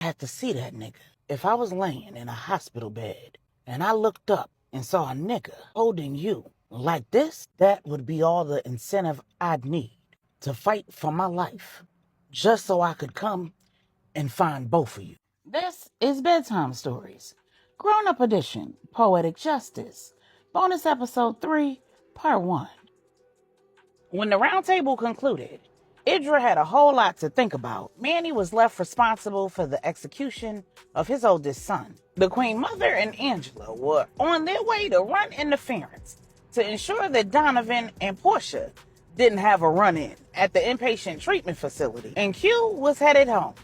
had to see that nigga. If I was laying in a hospital bed and I looked up and saw a nigga holding you like this, that would be all the incentive I'd need to fight for my life, just so I could come and find both of you. This is Bedtime Stories, Grownup Edition, Poetic Justice, bonus episode 3, part 1. When the roundtable concluded, Idra had a whole lot to think about. Manny was left responsible for the execution of his oldest son. The Queen Mother and Angela were on their way to run interference to ensure that Donovan and Porsha didn't have a run-in at the inpatient treatment facility. And Q was headed home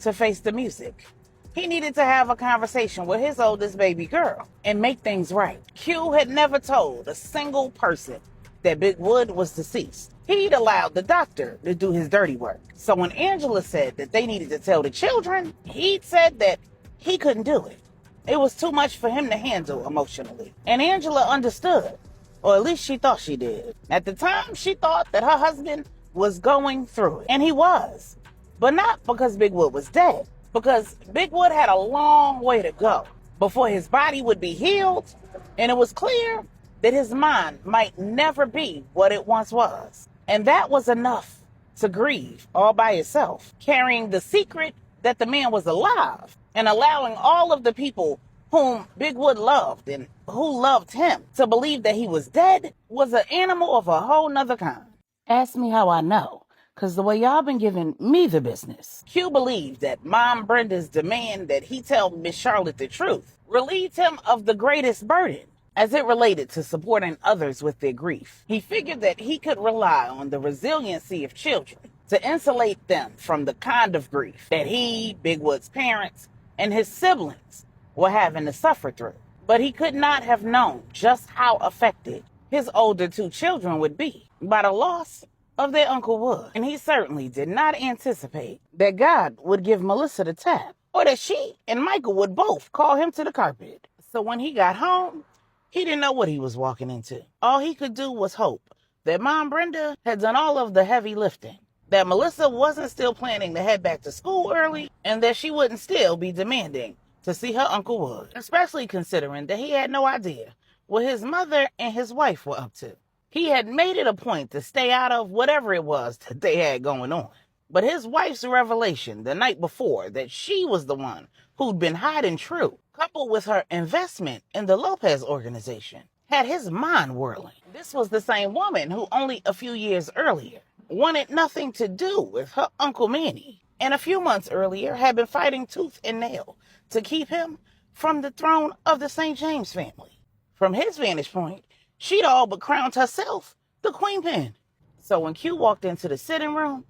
to face the music. He needed to have a conversation with his oldest baby girl and make things right. Q had never told a single person that Big Wood was deceased. He'd allowed the doctor to do his dirty work. So when Angela said that they needed to tell the children, he'd said that he couldn't do it. It was too much for him to handle emotionally. And Angela understood, or at least she thought she did. At the time, she thought that her husband was going through it. And he was. But not because Big Wood was dead. Because Big Wood had a long way to go before his body would be healed. And it was clear that his mind might never be what it once was. And that was enough to grieve all by itself, carrying the secret that the man was alive and allowing all of the people whom Big Wood loved and who loved him to believe that he was dead was an animal of a whole nother kind. Ask me how I know, because the way y'all been giving me the business. Q believed that Mom Brenda's demand that he tell Miss Charlotte the truth relieved him of the greatest burden as it related to supporting others with their grief. He figured that he could rely on the resiliency of children to insulate them from the kind of grief that he, Big Wood's parents, and his siblings were having to suffer through. But he could not have known just how affected his older two children would be by the loss of their Uncle Wood. And he certainly did not anticipate that God would give Melissa the tap, or that she and Michael would both call him to the carpet. So when he got home, he didn't know what he was walking into. All he could do was hope that Mom Brenda had done all of the heavy lifting, that Melissa wasn't still planning to head back to school early, and that she wouldn't still be demanding to see her Uncle Wood, especially considering that he had no idea what his mother and his wife were up to. He had made it a point to stay out of whatever it was that they had going on. But his wife's revelation the night before that she was the one who'd been hiding true, coupled with her investment in the Lopez organization, had his mind whirling. This was the same woman who only a few years earlier wanted nothing to do with her Uncle Manny, and a few months earlier had been fighting tooth and nail to keep him from the throne of the St. James family. From his vantage point, she'd all but crowned herself the queen pin. So when Q walked into the sitting room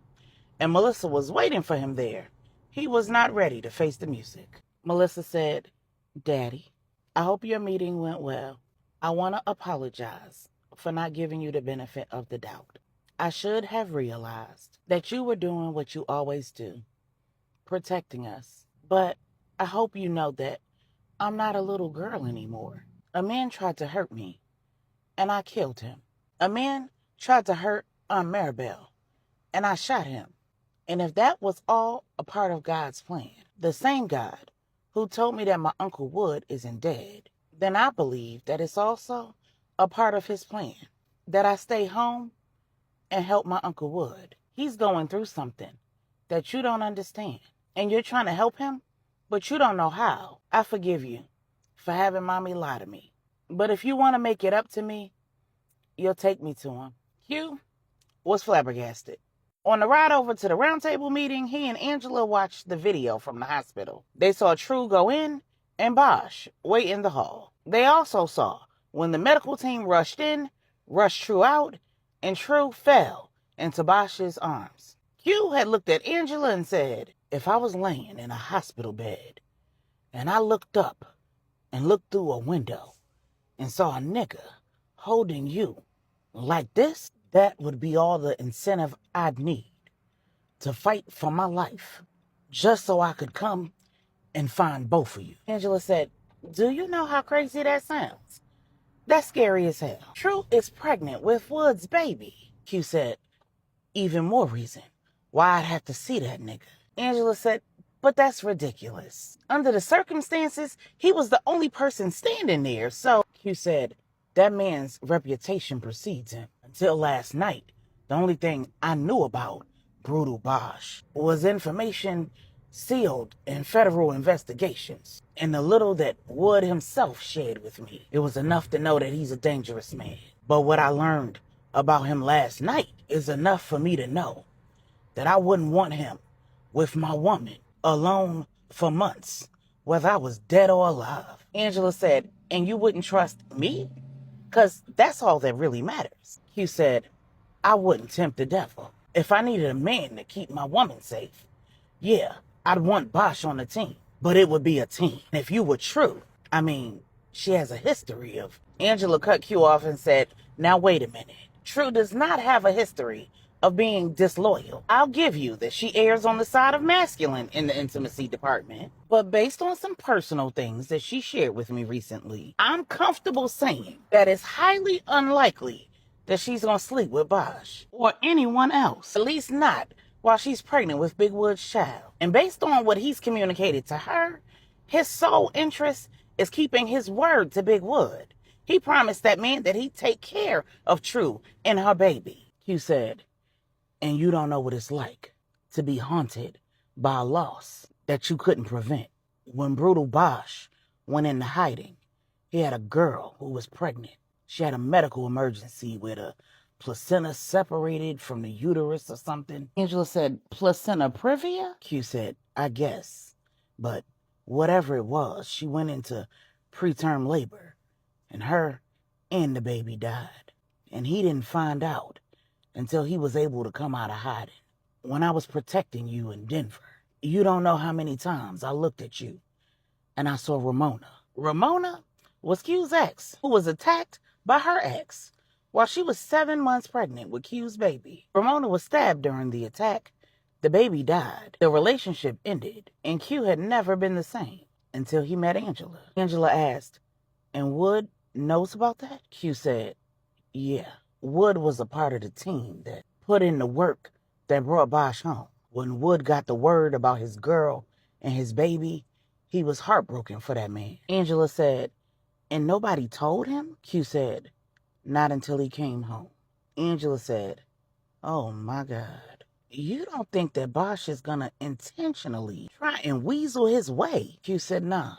and Melissa was waiting for him there, he was not ready to face the music. Melissa said, "Daddy, I hope your meeting went well. I want to apologize for not giving you the benefit of the doubt. I should have realized that you were doing what you always do, protecting us. But I hope you know that I'm not a little girl anymore. A man tried to hurt me, and I killed him. A man tried to hurt Aunt Maribel, and I shot him. And if that was all a part of God's plan, the same God who told me that my Uncle Wood isn't dead, then I believe that it's also a part of his plan that I stay home and help my Uncle Wood. He's going through something that you don't understand, and you're trying to help him, but you don't know how. I forgive you for having Mommy lie to me. But if you want to make it up to me, you'll take me to him." Q was flabbergasted. On the ride over to the roundtable meeting, he and Angela watched the video from the hospital. They saw True go in and Bosch wait in the hall. They also saw when the medical team rushed in, rushed True out, and True fell into Bosch's arms. Q had looked at Angela and said, "If I was laying in a hospital bed and I looked up and looked through a window and saw a nigga holding you like this, that would be all the incentive I'd need to fight for my life, just so I could come and find both of you." Angela said, "Do you know how crazy that sounds? That's scary as hell. True is pregnant with Wood's baby." Q said, "Even more reason why I'd have to see that nigga." Angela said, but that's ridiculous. Under the circumstances, he was the only person standing there, so Q said, that man's reputation precedes him. Until last night, the only thing I knew about Brutal Bosch was information sealed in federal investigations, and the little that Wood himself shared with me. It was enough to know that he's a dangerous man. But what I learned about him last night is enough for me to know that I wouldn't want him with my woman alone for months, whether I was dead or alive. Angela said, and you wouldn't trust me? Because that's all that really matters. Q said, I wouldn't tempt the devil. If I needed a man to keep my woman safe, yeah, I'd want Bosch on the team. But it would be a team. If you were true, I mean, she has a history of... Angela cut Q off and said, now wait a minute. True does not have a history of being disloyal. I'll give you that she errs on the side of masculine in the intimacy department. But based on some personal things that she shared with me recently, I'm comfortable saying that it's highly unlikely that she's gonna sleep with Bosch or anyone else. At least not while she's pregnant with Big Wood's child. And based on what he's communicated to her, his sole interest is keeping his word to Big Wood. He promised that man that he'd take care of True and her baby. Q said, and you don't know what it's like to be haunted by a loss that you couldn't prevent. When Brutal Bosch went into hiding, he had a girl who was pregnant. She had a medical emergency with a placenta separated from the uterus or something. Angela said, placenta previa? Q said, I guess. But whatever it was, she went into preterm labor, and her and the baby died. And he didn't find out until he was able to come out of hiding. When I was protecting you in Denver, you don't know how many times I looked at you and I saw Ramona. Ramona was Q's ex, who was attacked by her ex while she was 7 months pregnant with Q's baby. Ramona was stabbed during the attack. The baby died. The relationship ended, and Q had never been the same until he met Angela. Angela asked, and Wood knows about that? Q said, yeah. Wood was a part of the team that put in the work that brought Bosch home. When Wood got the word about his girl and his baby, he was heartbroken for that man. Angela said, and nobody told him? Q said, not until he came home. Angela said, oh my God. You don't think that Bosch is gonna intentionally try and weasel his way? Q said, nah.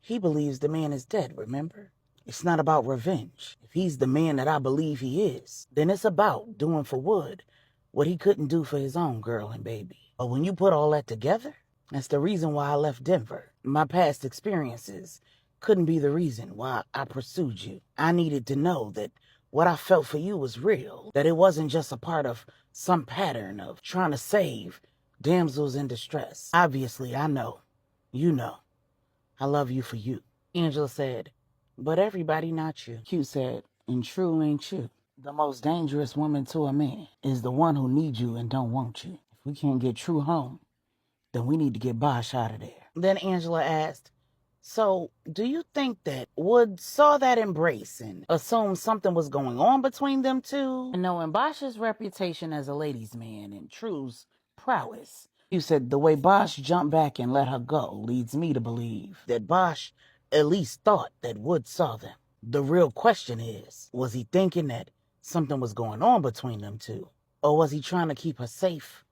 He believes the man is dead, remember? It's not about revenge. If he's the man that I believe he is, then it's about doing for Wood what he couldn't do for his own girl and baby. But when you put all that together, that's the reason why I left Denver. My past experiences couldn't be the reason why I pursued you. I needed to know that what I felt for you was real, that it wasn't just a part of some pattern of trying to save damsels in distress. Obviously, I know. You know. I love you for you. Angela said, but everybody not you. Q said, and True ain't you. The most dangerous woman to a man is the one who needs you and don't want you. If we can't get True home, then we need to get Bosch out of there. Then Angela asked, so do you think that Wood saw that embrace and assumed something was going on between them two? And knowing Bosch's reputation as a ladies' man and True's prowess, you said the way Bosch jumped back and let her go leads me to believe that Bosch at least thought that Wood saw them. The real question is, was he thinking that something was going on between them two? Or was he trying to keep her safe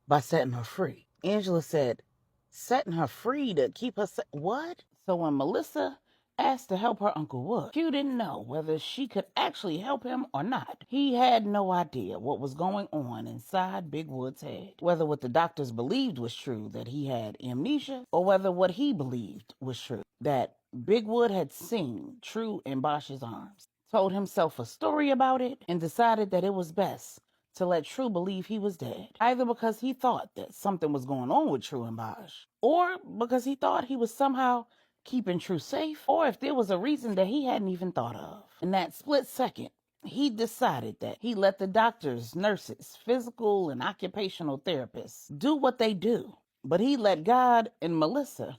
by setting her free? Angela said, setting her free to keep her safe? What? So when Melissa asked to help her Uncle Wood, Q didn't know whether she could actually help him or not. He had no idea what was going on inside Big Wood's head, whether what the doctors believed was true, that he had amnesia, or whether what he believed was true, that Big Wood had seen True in Bosch's arms, told himself a story about it, and decided that it was best to let True believe he was dead, either because he thought that something was going on with True and Bosch, or because he thought he was somehow keeping True safe, or if there was a reason that he hadn't even thought of. In that split second, he decided that he let the doctors, nurses, physical and occupational therapists do what they do, but he let God and Melissa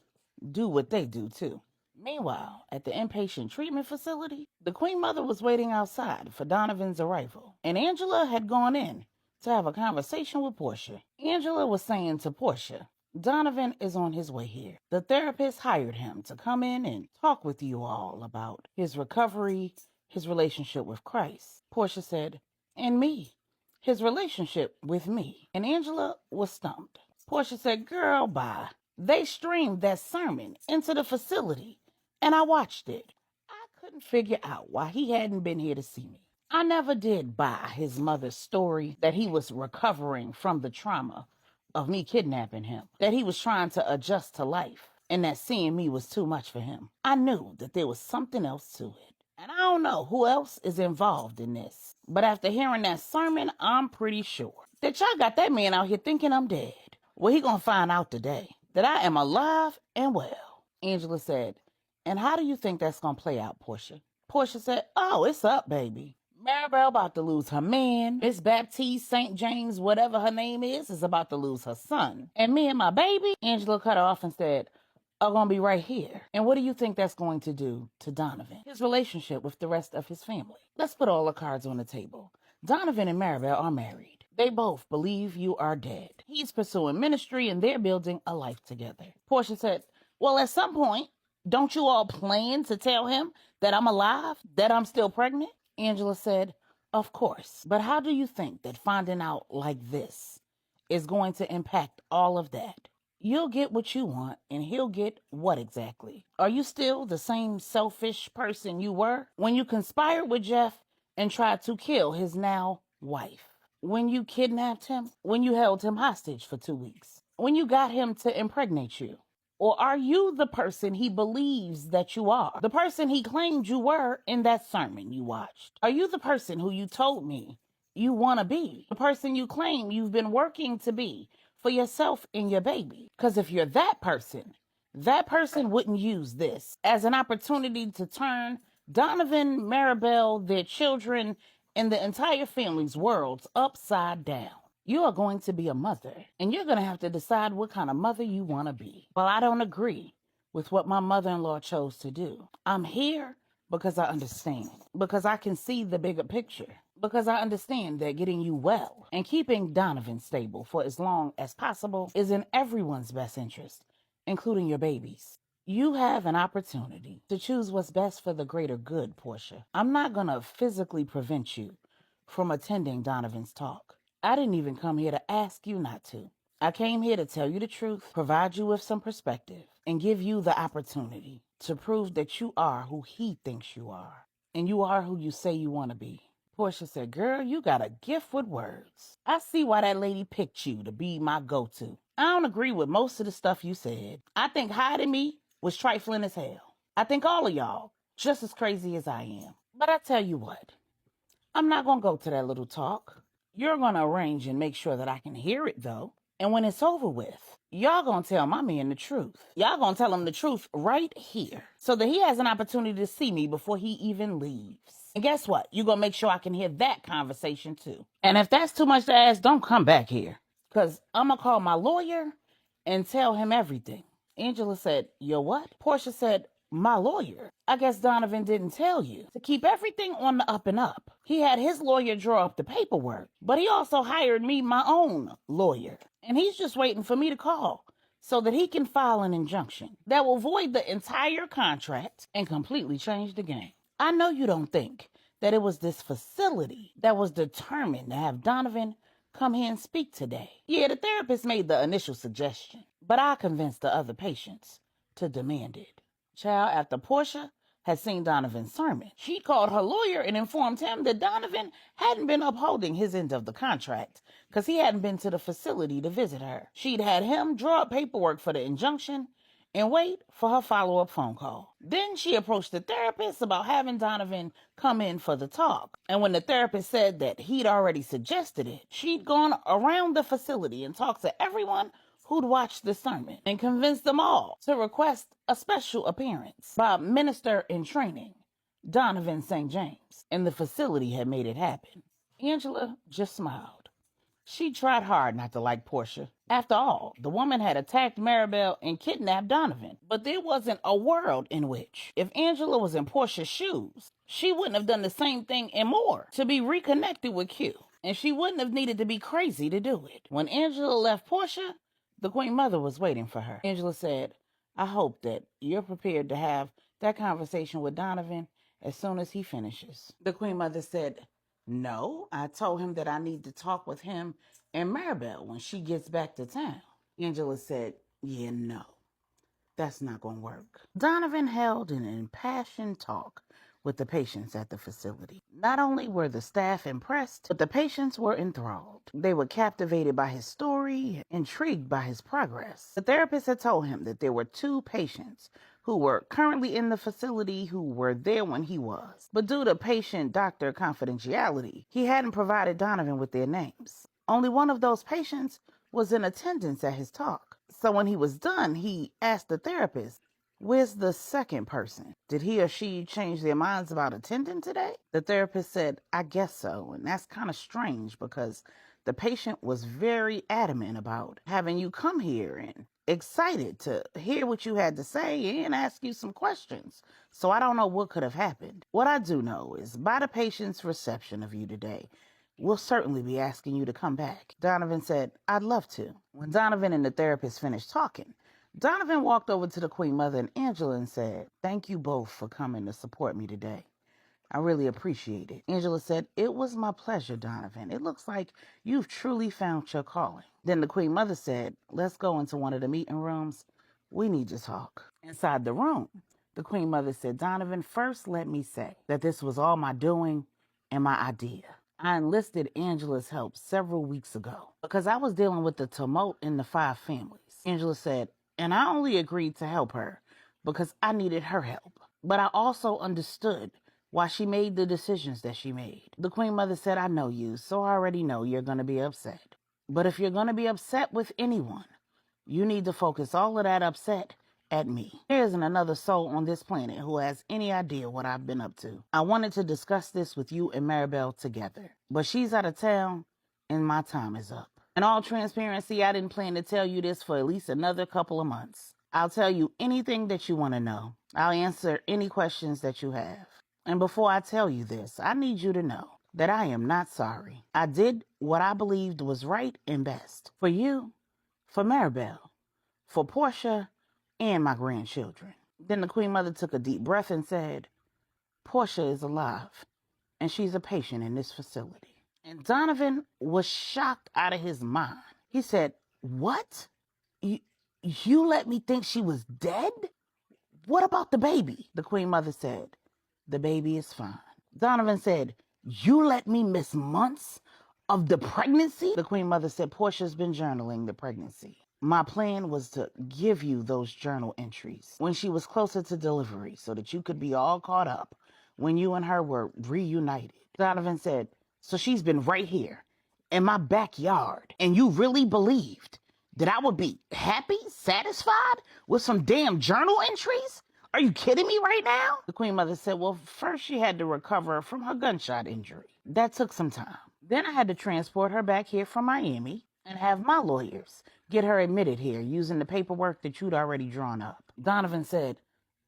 do what they do too. Meanwhile, at the inpatient treatment facility, the Queen Mother was waiting outside for Donovan's arrival, and Angela had gone in to have a conversation with Porsha. Angela was saying to Porsha Donovan is on his way here. The therapist hired him to come in and talk with you all about his recovery, his relationship with Christ. Porsha said, and me, his relationship with me. And Angela was stumped. Porsha said, girl, bye. They streamed that sermon into the facility, and I watched it. I couldn't figure out why he hadn't been here to see me. I never did buy his mother's story that he was recovering from the trauma of me kidnapping him, that he was trying to adjust to life, and that seeing me was too much for him. I knew that there was something else to it. And I don't know who else is involved in this, but after hearing that sermon, I'm pretty sure that y'all got that man out here thinking I'm dead. Well, he gonna find out today that I am alive and well. Angela said, and how do you think that's gonna play out, Porsha? Porsha said, oh, it's up, baby. Maribel about to lose her man. Miss Baptiste St. James, whatever her name is about to lose her son. And me and my baby, Angela cut her off and said, are going to be right here. And what do you think that's going to do to Donovan? His relationship with the rest of his family. Let's put all the cards on the table. Donovan and Maribel are married. They both believe you are dead. He's pursuing ministry and they're building a life together. Porsha said, well, at some point, don't you all plan to tell him that I'm alive, that I'm still pregnant? Angela said, of course. But how do you think that finding out like this is going to impact all of that? You'll get what you want, and he'll get what exactly? Are you still the same selfish person you were when you conspired with Jeff and tried to kill his now wife? When you kidnapped him? When you held him hostage for 2 weeks? When you got him to impregnate you? Or are you the person he believes that you are? The person he claimed you were in that sermon you watched? Are you the person who you told me you want to be? The person you claim you've been working to be for yourself and your baby? Because if you're that person wouldn't use this as an opportunity to turn Donovan, Maribel, their children, and the entire family's worlds upside down. You are going to be a mother, and you're going to have to decide what kind of mother you want to be. Well, I don't agree with what my mother-in-law chose to do. I'm here because I understand, because I can see the bigger picture, because I understand that getting you well and keeping Donovan stable for as long as possible is in everyone's best interest, including your baby's. You have an opportunity to choose what's best for the greater good, Porsha. I'm not going to physically prevent you from attending Donovan's talk. I didn't even come here to ask you not to. I came here to tell you the truth, provide you with some perspective, and give you the opportunity to prove that you are who he thinks you are, and you are who you say you want to be. Porsha said, girl, you got a gift with words. I see why that lady picked you to be my go-to. I don't agree with most of the stuff you said. I think hiding me was trifling as hell. I think all of y'all just as crazy as I am. But I tell you what, I'm not going to go to that little talk. You're going to arrange and make sure that I can hear it, though. And when it's over with, y'all going to tell my man the truth. Y'all going to tell him the truth right here so that he has an opportunity to see me before he even leaves. And guess what? You're going to make sure I can hear that conversation, too. And if that's too much to ask, don't come back here, because I'm going to call my lawyer and tell him everything. Angela said, your what? Porsha said, my lawyer. I guess Donovan didn't tell you. To keep everything on the up and up, he had his lawyer draw up the paperwork, but he also hired me my own lawyer. And he's just waiting for me to call so that he can file an injunction that will void the entire contract and completely change the game. I know you don't think that it was this facility that was determined to have Donovan come here and speak today. Yeah, the therapist made the initial suggestion, but I convinced the other patients to demand it. Child, after Porsha had seen Donovan's sermon, she called her lawyer and informed him that Donovan hadn't been upholding his end of the contract because he hadn't been to the facility to visit her. She'd had him draw up paperwork for the injunction and wait for her follow-up phone call. Then she approached the therapist about having Donovan come in for the talk. And when the therapist said that he'd already suggested it, she'd gone around the facility and talked to everyone who'd watched the sermon and convinced them all to request a special appearance by Minister in Training, Donovan St. James, and the facility had made it happen. Angela just smiled. She tried hard not to like Porsha. After all, the woman had attacked Maribel and kidnapped Donovan. But there wasn't a world in which, if Angela was in Porsha's shoes, she wouldn't have done the same thing and more to be reconnected with Q. And she wouldn't have needed to be crazy to do it. When Angela left Porsha, The Queen Mother was waiting for her. Angela said, I hope that you're prepared to have that conversation with Donovan as soon as he finishes. The Queen Mother said, no, I told him that I need to talk with him and Maribel when she gets back to town. Angela said, yeah, no, that's not going to work. Donovan held an impassioned talk with the patients at the facility. Not only were the staff impressed, but the patients were enthralled. They were captivated by his story, intrigued by his progress. The therapist had told him that there were 2 patients who were currently in the facility who were there when he was. But due to patient-doctor confidentiality, he hadn't provided Donovan with their names. Only one of those patients was in attendance at his talk. So when he was done, he asked the therapist, where's the second person? Did he or she change their minds about attending today? The therapist said, I guess so. And that's kind of strange because the patient was very adamant about having you come here and excited to hear what you had to say and ask you some questions. So I don't know what could have happened. What I do know is by the patient's reception of you today, we'll certainly be asking you to come back. Donovan said, I'd love to. When Donovan and the therapist finished talking, Donovan walked over to the Queen Mother and Angela and said, thank you both for coming to support me today. I really appreciate it. Angela said, it was my pleasure, Donovan. It looks like you've truly found your calling. Then the Queen Mother said, let's go into one of the meeting rooms. We need to talk. Inside the room, the Queen Mother said, Donovan, first let me say that this was all my doing and my idea. I enlisted Angela's help several weeks ago because I was dealing with the tumult in the 5 families. Angela said, and I only agreed to help her because I needed her help. But I also understood why she made the decisions that she made. The Queen Mother said, I know you, so I already know you're going to be upset. But if you're going to be upset with anyone, you need to focus all of that upset at me. There isn't another soul on this planet who has any idea what I've been up to. I wanted to discuss this with you and Maribel together, but she's out of town and my time is up. In all transparency, I didn't plan to tell you this for at least another couple of months. I'll tell you anything that you want to know. I'll answer any questions that you have. And before I tell you this, I need you to know that I am not sorry. I did what I believed was right and best. For you, for Maribel, for Porsha, and my grandchildren. Then the Queen Mother took a deep breath and said, Porsha is alive, and she's a patient in this facility. And Donovan was shocked out of his mind. He said, what? You let me think she was dead? What about the baby? The Queen Mother said, the baby is fine. Donovan said, you let me miss months of the pregnancy? The Queen Mother said, Porsha's been journaling the pregnancy. My plan was to give you those journal entries when she was closer to delivery so that you could be all caught up when you and her were reunited. Donovan said, so she's been right here in my backyard, and you really believed that I would be happy, satisfied with some damn journal entries? Are you kidding me right now? The Queen Mother said, well, first she had to recover from her gunshot injury. That took some time. Then I had to transport her back here from Miami and have my lawyers get her admitted here using the paperwork that you'd already drawn up. Donovan said,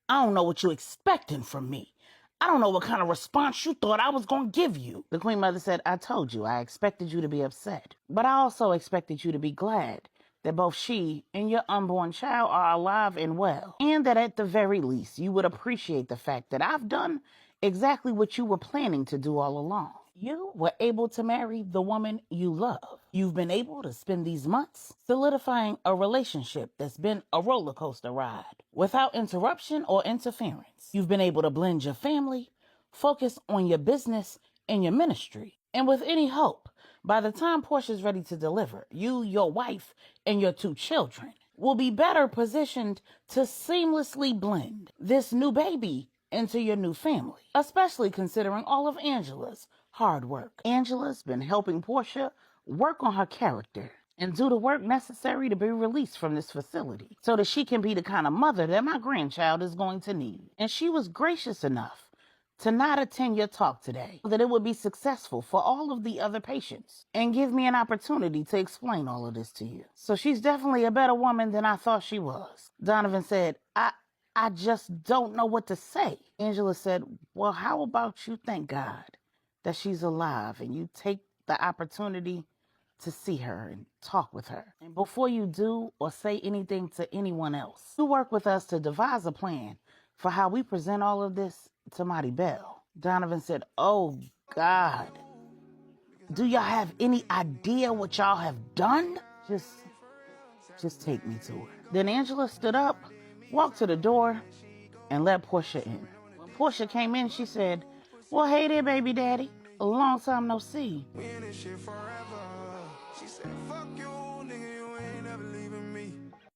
I don't know what you're expecting from me. I don't know what kind of response you thought I was going to give you. The Queen Mother said, I told you I expected you to be upset, but I also expected you to be glad that both she and your unborn child are alive and well, and that at the very least you would appreciate the fact that I've done exactly what you were planning to do all along. You were able to marry the woman you love. You've been able to spend these months solidifying a relationship that's been a roller coaster ride without interruption or interference. You've been able to blend your family, focus on your business and your ministry, and with any hope, by the time Porsha's ready to deliver, you, your wife, and your 2 children will be better positioned to seamlessly blend this new baby into your new family, especially considering all of Angela's hard work. Angela's been helping Porsha work on her character and do the work necessary to be released from this facility so that she can be the kind of mother that my grandchild is going to need. And she was gracious enough to not attend your talk today so that it would be successful for all of the other patients and give me an opportunity to explain all of this to you. So she's definitely a better woman than I thought she was. Donovan said, I just don't know what to say. Angela said, well, how about you thank God that she's alive and you take the opportunity to see her and talk with her. And before you do or say anything to anyone else, you work with us to devise a plan for how we present all of this to Maribel. Donovan said, oh God, do y'all have any idea what y'all have done? Just take me to her. Then Angela stood up, walked to the door, and let Porsha in. When Porsha came in, she said, well, hey there, baby daddy. A long time no see. We in this shit forever. She said, fuck you, nigga, you ain't never leaving